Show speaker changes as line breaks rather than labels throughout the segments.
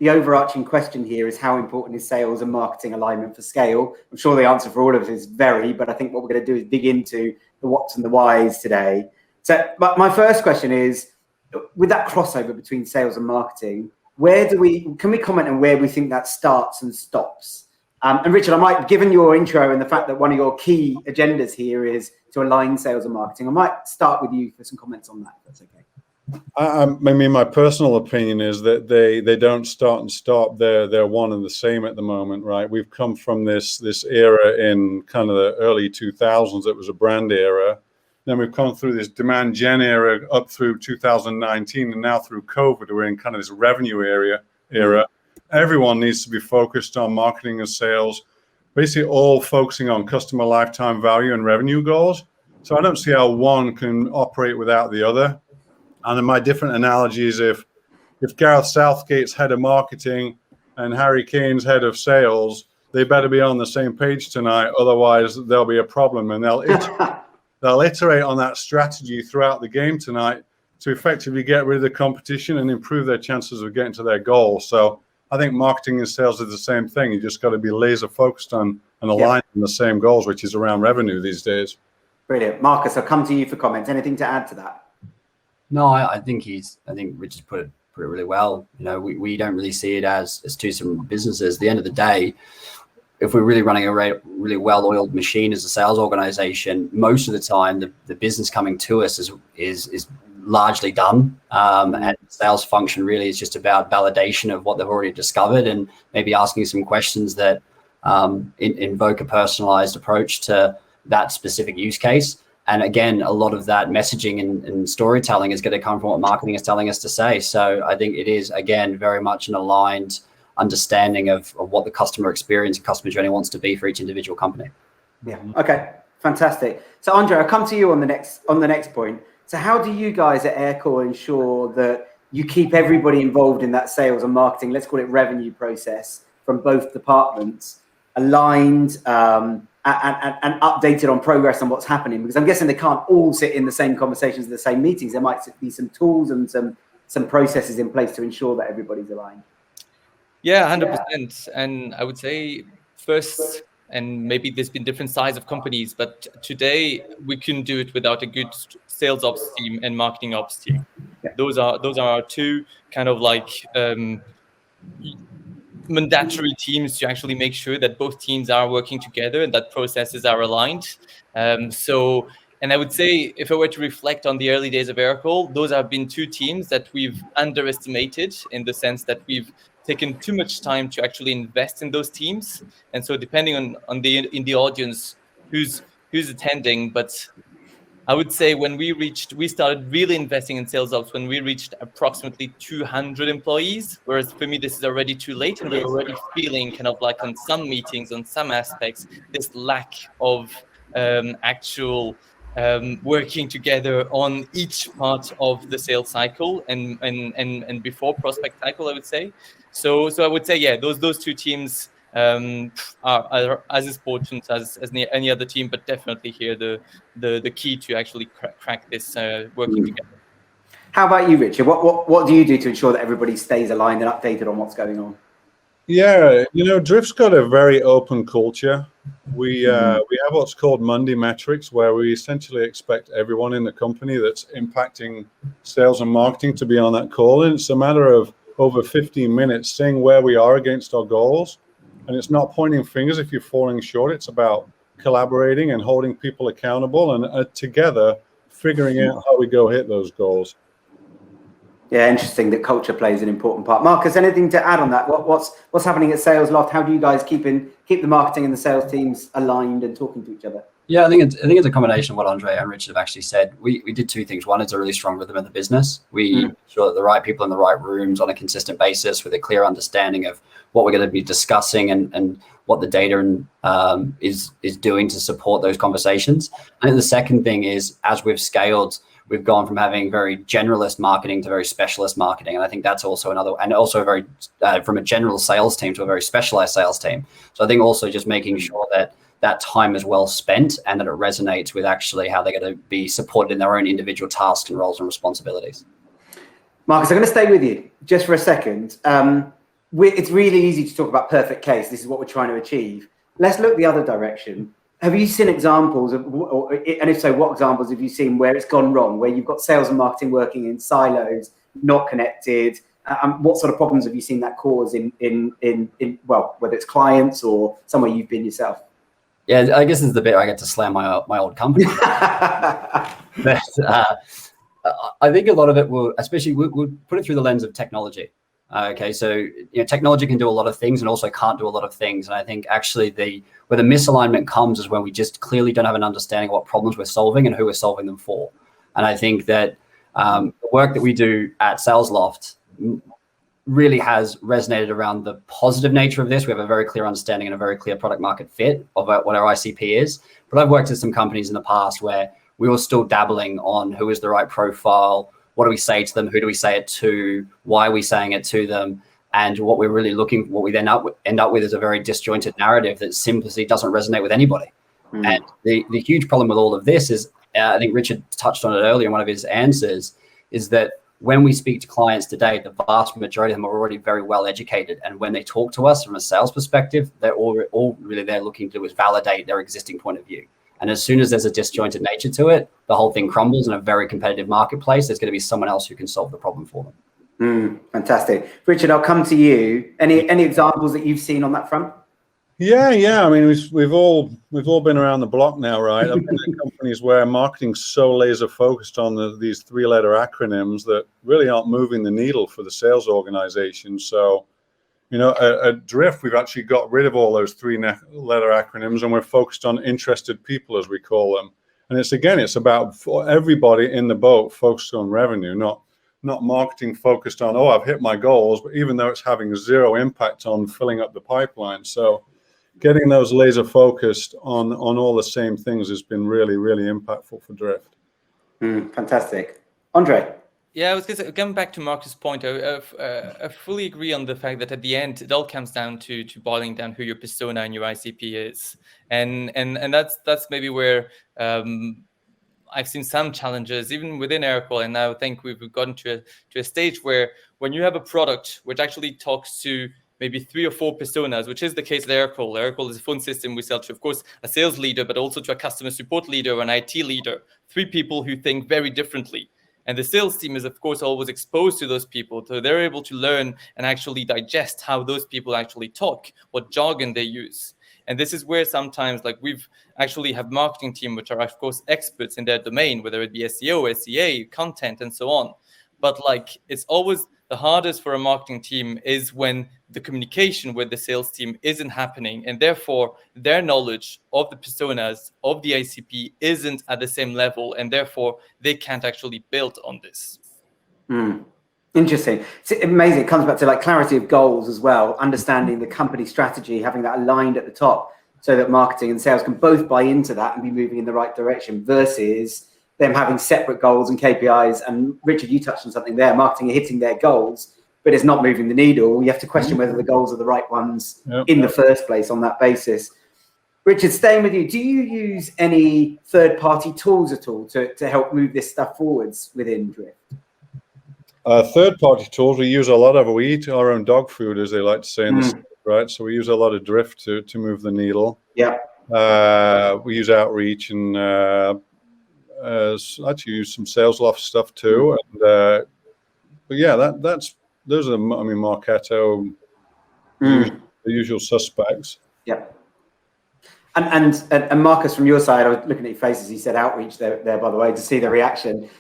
the overarching question here is how important is sales and marketing alignment for scale? I'm sure the answer for all of us is very, but I think what we're going to do is dig into the whats and the whys today. So my first question is, with that crossover between sales and marketing, can we comment on where we think that starts and stops? And Richard, given your intro and the fact that one of your key agendas here is to align sales and marketing, I might start with you for some comments on that, if that's okay.
I mean, my personal opinion is that they don't start and stop. They're one and the same at the moment, right? We've come from this era in kind of the early 2000s. It was a brand era. Then we've come through this demand gen era up through 2019, and now through COVID, we're in kind of this revenue era. Everyone needs to be focused on marketing and sales, basically all focusing on customer lifetime value and revenue goals. So I don't see how one can operate without the other. And in my different analogy is if Gareth Southgate's head of marketing and Harry Kane's head of sales, they better be on the same page tonight. Otherwise, there'll be a problem, and they'll iterate on that strategy throughout the game tonight to effectively get rid of the competition and improve their chances of getting to their goal. So I think marketing and sales is the same thing. You just got to be laser focused on and aligned on the same goals, which is around revenue these days. Brilliant.
Marcus, I'll come to you for comments. Anything to add to that?
No, I think Richard's put it really well. You know, we don't really see it as two separate businesses. At the end of the day, if we're really running a really well-oiled machine as a sales organization, most of the time the business coming to us is largely done. And sales function really is just about validation of what they've already discovered and maybe asking some questions that invoke a personalized approach to that specific use case. And again, a lot of that messaging and storytelling is going to come from what marketing is telling us to say. So I think it is, again, very much an aligned understanding of what the customer experience and customer journey wants to be for each individual company.
Yeah. Okay. Fantastic. So Andre, I'll come to you on the next point. So how do you guys at Aircore ensure that you keep everybody involved in that sales and marketing, let's call it revenue process, from both departments, aligned and updated on progress on what's happening? Because I'm guessing they can't all sit in the same conversations, the same meetings. There might be some tools and some processes in place to ensure that everybody's aligned.
Yeah, 100%. And I would say first, and maybe there's been different size of companies, but today we couldn't do it without a good sales ops team and marketing ops team. Yeah. Those are our two kind of like mandatory teams to actually make sure that both teams are working together and that processes are aligned. And I would say, if I were to reflect on the early days of Aircore, those have been two teams that we've underestimated in the sense that we've taken too much time to actually invest in those teams. And so depending on the audience who's attending, but I would say when we started really investing in sales ops when we reached approximately 200 employees, whereas for me, this is already too late. And we're already feeling kind of like on some meetings, on some aspects, this lack of actual working together on each part of the sales cycle and before prospect cycle, I would say. So I would say, yeah, those two teams are as important as any other team, but definitely here the key to actually crack this working together.
How about you, Richard? What do you do to ensure that everybody stays aligned and updated on what's going on?
Yeah, Drift's got a very open culture. We have what's called Monday metrics, where we essentially expect everyone in the company that's impacting sales and marketing to be on that call. And it's a matter of over 15 minutes saying where we are against our goals. And it's not pointing fingers if you're falling short. It's about collaborating and holding people accountable and together figuring out how we go hit those goals.
Yeah, interesting that culture plays an important part. Marcus, anything to add on that? What's happening at SalesLoft? How do you guys keep the marketing and the sales teams aligned and talking to each other?
Yeah, I think it's a combination of what Andre and Richard have actually said. We did two things. One is a really strong rhythm of the business. We ensure that the right people in the right rooms on a consistent basis with a clear understanding of what we're going to be discussing and what the data is doing to support those conversations. I think the second thing is, as we've scaled, we've gone from having very generalist marketing to very specialist marketing. And I think that's also also very, from a general sales team to a very specialized sales team. So I think also just making sure that time is well spent and that it resonates with actually how they're going to be supported in their own individual tasks and roles and responsibilities.
Marcus, I'm going to stay with you just for a second. it's really easy to talk about perfect case. This is what we're trying to achieve. Let's look the other direction. Have you seen examples of, and if so, what examples have you seen where it's gone wrong, where you've got sales and marketing working in silos, not connected? What sort of problems have you seen that cause in well, whether it's clients or somewhere you've been yourself?
Yeah, I guess this is the bit I get to slam my old company. But I think a lot of it will, especially we'll put it through the lens of technology. Okay, so technology can do a lot of things and also can't do a lot of things. And I think actually where the misalignment comes is when we just clearly don't have an understanding of what problems we're solving and who we're solving them for. And I think that the work that we do at SalesLoft really has resonated around the positive nature of this. We have a very clear understanding and a very clear product market fit of what our ICP is. But I've worked at some companies in the past where we were still dabbling on who is the right profile, what do we say to them, who do we say it to, why are we saying it to them, and what we're really what we then end up with is a very disjointed narrative that simply doesn't resonate with anybody. And the huge problem with all of this is, I think Richard touched on it earlier in one of his answers, is that when we speak to clients today, the vast majority of them are already very well educated. And when they talk to us from a sales perspective, they're all really they're looking to do is validate their existing point of view. And as soon as there's a disjointed nature to it, the whole thing crumbles. In a very competitive marketplace, there's going to be someone else who can solve the problem for them.
Fantastic. Richard, I'll come to you. Any examples that you've seen on that front?
Yeah. I mean, we've all been around the block now, right? I've been in companies where marketing's so laser focused on these 3-letter acronyms that really aren't moving the needle for the sales organization. So, at Drift, we've actually got rid of all those 3-letter acronyms, and we're focused on interested people, as we call them. And it's about everybody in the boat focused on revenue, not marketing focused on, I've hit my goals, but even though it's having zero impact on filling up the pipeline. So getting those laser focused on all the same things has been really, really impactful for Drift.
Fantastic. Andre?
Yeah, I was going back to Marcus' point. I fully agree on the fact that at the end, it all comes down to boiling down who your persona and your ICP is. And that's maybe where I've seen some challenges, even within Aircall. And now I think we've gotten to a stage where when you have a product which actually talks to maybe 3 or 4 personas, which is the case at Aircall. Aircall is a phone system. We sell to, of course, a sales leader, but also to a customer support leader or an IT leader. 3 people who think very differently. And the sales team is, of course, always exposed to those people. So they're able to learn and actually digest how those people actually talk, what jargon they use. And this is where sometimes we've actually have marketing team, which are, of course, experts in their domain, whether it be SEO, SEA, content, and so on. But it's always the hardest for a marketing team is when the communication with the sales team isn't happening. And therefore, their knowledge of the personas of the ICP isn't at the same level. And therefore, they can't actually build on this.
Interesting. It's amazing. It comes back to clarity of goals as well, understanding the company strategy, having that aligned at the top so that marketing and sales can both buy into that and be moving in the right direction versus them having separate goals and KPIs. And Richard, you touched on something there. Marketing are hitting their goals, but it's not moving the needle. You have to question whether the goals are the right ones in the first place on that basis. Richard, staying with you, do you use any third-party tools at all to help move this stuff forwards within Drift?
Third-party tools, we use a lot of. We eat our own dog food, as they like to say in the States, right? So we use a lot of Drift to move the needle. Yeah. We use Outreach and actually use some SalesLoft stuff too. And, but yeah, those are Marketo, the usual suspects.
Yeah. And Marcus, from your side, I was looking at your faces. He said Outreach there by the way, to see the reaction.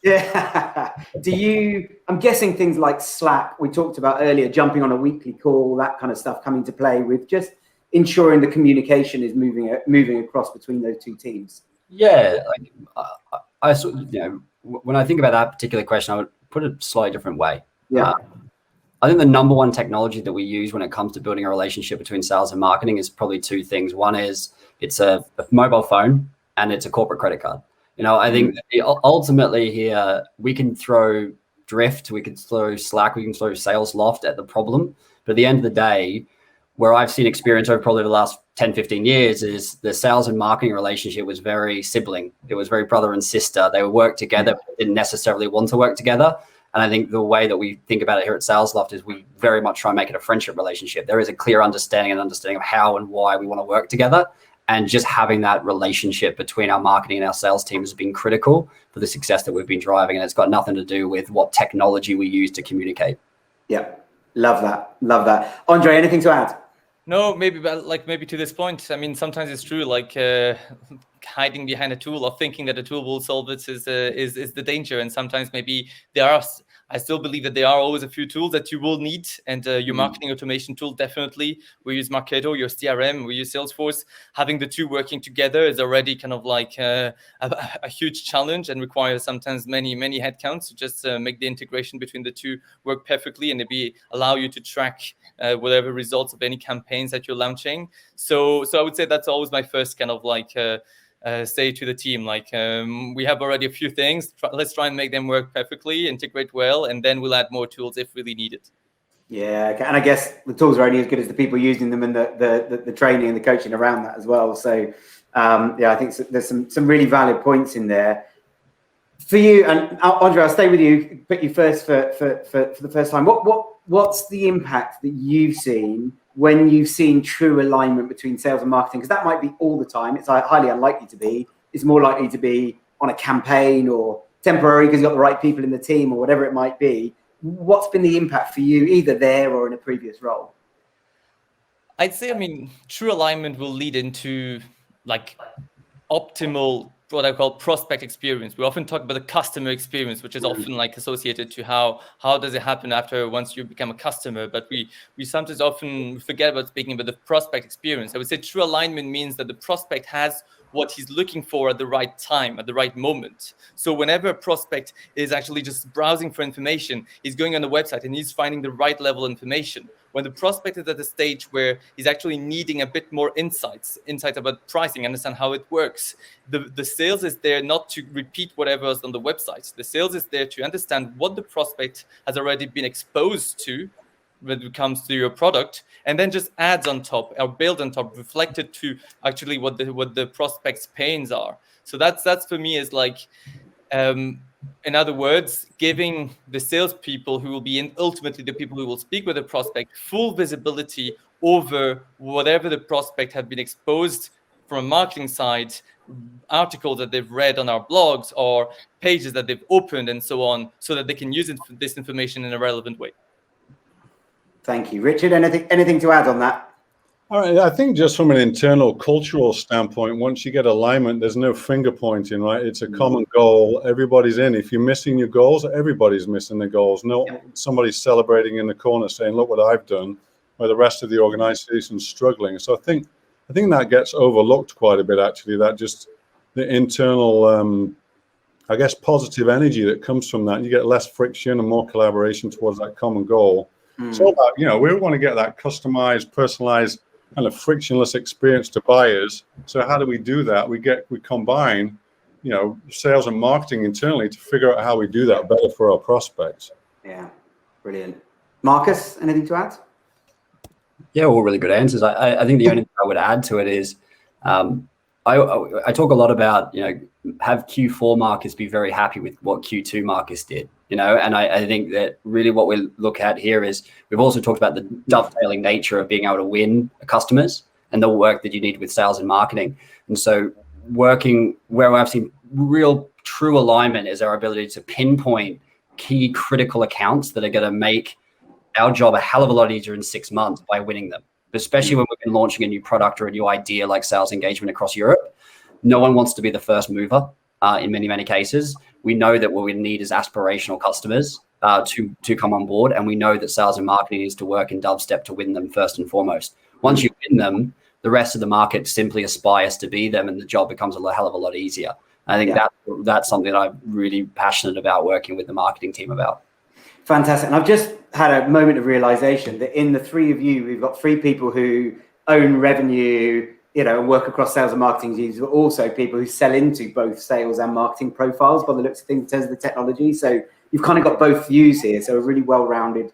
Do you, I'm guessing things like Slack, we talked about earlier, jumping on a weekly call, that kind of stuff coming to play with just ensuring the communication is moving across between those two teams?
Yeah, I when I think about that particular question, I would put it a slightly different way. Yeah. I think the number one technology that we use when it comes to building a relationship between sales and marketing is probably 2 things. One is it's a mobile phone and it's a corporate credit card. I think ultimately here we can throw Drift, we can throw Slack, we can throw SalesLoft at the problem. But at the end of the day, where I've seen experience over probably the last 10, 15 years is the sales and marketing relationship was very sibling. It was very brother and sister. They would work together, but didn't necessarily want to work together. And I think the way that we think about it here at SalesLoft is we very much try and make it a friendship relationship. There is a clear understanding of how and why we want to work together. And just having that relationship between our marketing and our sales team has been critical for the success that we've been driving. And it's got nothing to do with what technology we use to communicate.
Yeah, love that. Love that. Andre, anything to add?
No, maybe, but maybe to this point, I mean, sometimes it's true, hiding behind a tool or thinking that a tool will solve it is the danger. And sometimes maybe I still believe that there are always a few tools that you will need. And your marketing automation tool, definitely. We use Marketo, your CRM, we use Salesforce. Having the two working together is already kind of like a huge challenge and requires sometimes many headcounts to just make the integration between the two work perfectly and maybe allow you to track whatever results of any campaigns that you're launching. So I would say that's always my first kind of say to the team, we have already a few things. Let's try and make them work perfectly, integrate well, and then we'll add more tools if really needed.
Yeah, and I guess the tools are only as good as the people using them and the training and the coaching around that as well. So I think there's some really valid points in there. For you, and Andre, I'll stay with you, put you first for the first time. What's the impact that you've seen when you've seen true alignment between sales and marketing? Because that might be all the time. It's highly unlikely to be. It's more likely to be on a campaign or temporary because you've got the right people in the team or whatever it might be. What's been the impact for you, either there or in a previous role?
I'd say, true alignment will lead into optimal, what I call prospect experience. We often talk about the customer experience, which is often associated to how does it happen once you become a customer. But we sometimes often forget about speaking about the prospect experience. I would say true alignment means that the prospect has what he's looking for at the right time, at the right moment. So whenever a prospect is actually just browsing for information, he's going on the website and he's finding the right level of information. When the prospect is at the stage where he's actually needing a bit more insights about pricing, understand how it works, the sales is there not to repeat whatever is on the website. The sales is there to understand what the prospect has already been exposed to when it comes to your product, and then just adds on top or build on top, reflected to actually what the prospect's pains are. So that's for me is in other words, giving the salespeople who will be ultimately the people who will speak with the prospect full visibility over whatever the prospect have been exposed from a marketing side, articles that they've read on our blogs or pages that they've opened and so on, so that they can use this information in a relevant way.
Thank you. Richard, anything to add on that?
All right, I think just from an internal cultural standpoint, once you get alignment, there's no finger pointing, right? It's a common goal. Everybody's in. If you're missing your goals, everybody's missing their goals. Somebody's celebrating in the corner saying, look what I've done, where the rest of the organization's struggling. So I think that gets overlooked quite a bit, actually, that just the internal, positive energy that comes from that. You get less friction and more collaboration towards that common goal. So we want to get that customized, personalized, kind of frictionless experience to buyers. So how do we do that? We combine, sales and marketing internally to figure out how we do that better for our prospects.
Yeah, brilliant. Marcus, anything to add?
Yeah, all really good answers. I think the only thing I would add to it is I talk a lot about, have Q4 markets be very happy with what Q2 markets did, and I think that really what we look at here is we've also talked about the dovetailing nature of being able to win customers and the work that you need with sales and marketing. And so working where I've seen real true alignment is our ability to pinpoint key critical accounts that are going to make our job a hell of a lot easier in 6 months by winning them, especially when we've been launching a new product or a new idea like sales engagement across Europe. No one wants to be the first mover in many cases. We know that what we need is aspirational customers to come on board. And we know that sales and marketing needs to work in dubstep to win them first and foremost. Once you win them, the rest of the market simply aspires to be them and the job becomes a hell of a lot easier. I think that's something that I'm really passionate about working with the marketing team about.
Fantastic. And I've just had a moment of realization that in the three of you, we've got three people who own revenue, and work across sales and marketing teams, but also people who sell into both sales and marketing profiles by the looks of things in terms of the technology. So you've kind of got both views here. So a really well-rounded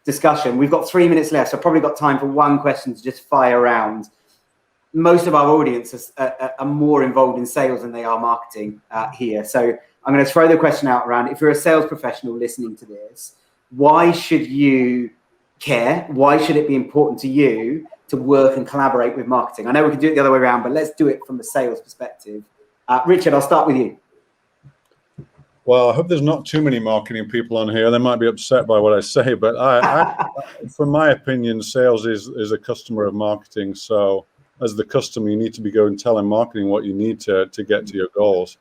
discussion. We've got 3 minutes left. So I've probably got time for one question to just fire around. Most of our audience are more involved in sales than they are marketing here. So I'm going to throw the question out around, if you're a sales professional listening to this, why should you care? Why should it be important to you to work and collaborate with marketing? I know we can do it the other way around, but let's do it from a sales perspective. Richard, I'll start with you.
Well, I hope there's not too many marketing people on here. They might be upset by what I say, but from my opinion, sales is a customer of marketing. So as the customer, you need to be going and telling marketing what you need to get to your goals.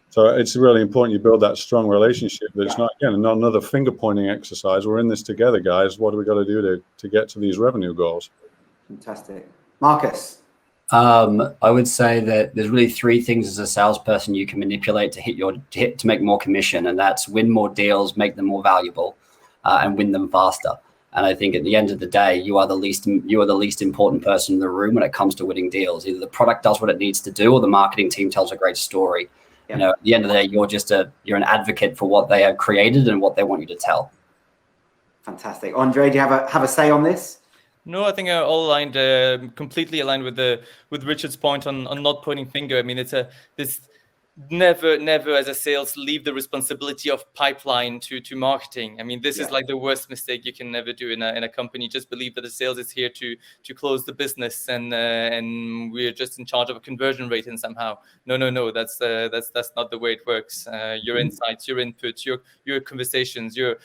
So it's really important you build that strong relationship. That it's not another finger pointing exercise. We're in this together, guys. What do we got to do to get to these revenue goals?
Fantastic. Marcus.
I would say that there's really three things as a salesperson you can manipulate to make more commission, and that's win more deals, make them more valuable, and win them faster. And I think at the end of the day, you are the least important person in the room when it comes to winning deals. Either the product does what it needs to do, or the marketing team tells a great story. Yeah. You know, at the end of the day, you're an advocate for what they have created and what they want you to tell.
Fantastic. Andre, do you have a say on this?
No, I think all aligned, completely aligned with Richard's point on not pointing finger. I mean, it's never as a sales leave the responsibility of pipeline to marketing. I mean, this is like the worst mistake you can never do in a company. Just believe that the sales is here to close the business, and we're just in charge of a conversion rate and somehow. No, that's not the way it works. Your insights, your inputs, your conversations, your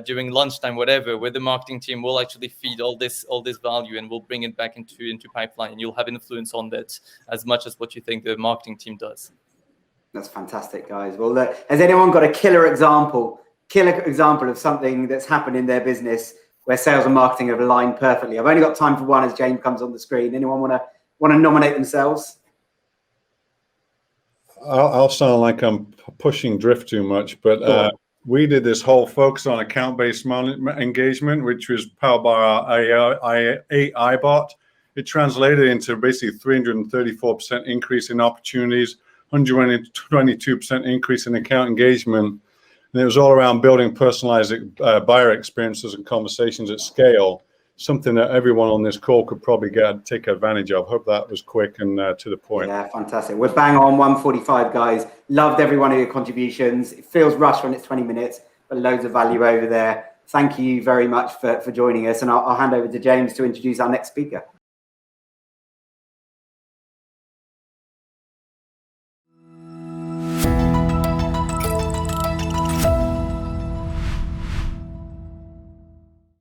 during lunchtime, whatever, where the marketing team will actually feed all this value and will bring it back into pipeline. You'll have influence on that as much as what you think the marketing team does.
That's fantastic, guys. Well, look, has anyone got a killer example of something that's happened in their business where sales and marketing have aligned perfectly? I've only got time for one as James comes on the screen. Anyone want to nominate themselves?
I'll sound like I'm pushing drift too much, but we did this whole focus on account-based engagement, which was powered by our AI bot. It translated into basically 334% increase in opportunities, 122% increase in account engagement. And it was all around building personalized buyer experiences and conversations at scale, something that everyone on this call could probably take advantage of. Hope that was quick and to the point.
Yeah, fantastic. We're bang on 1:45, guys. Loved every one of your contributions. It feels rushed when it's 20 minutes, but loads of value over there. Thank you very much for joining us. And I'll hand over to James to introduce our next speaker.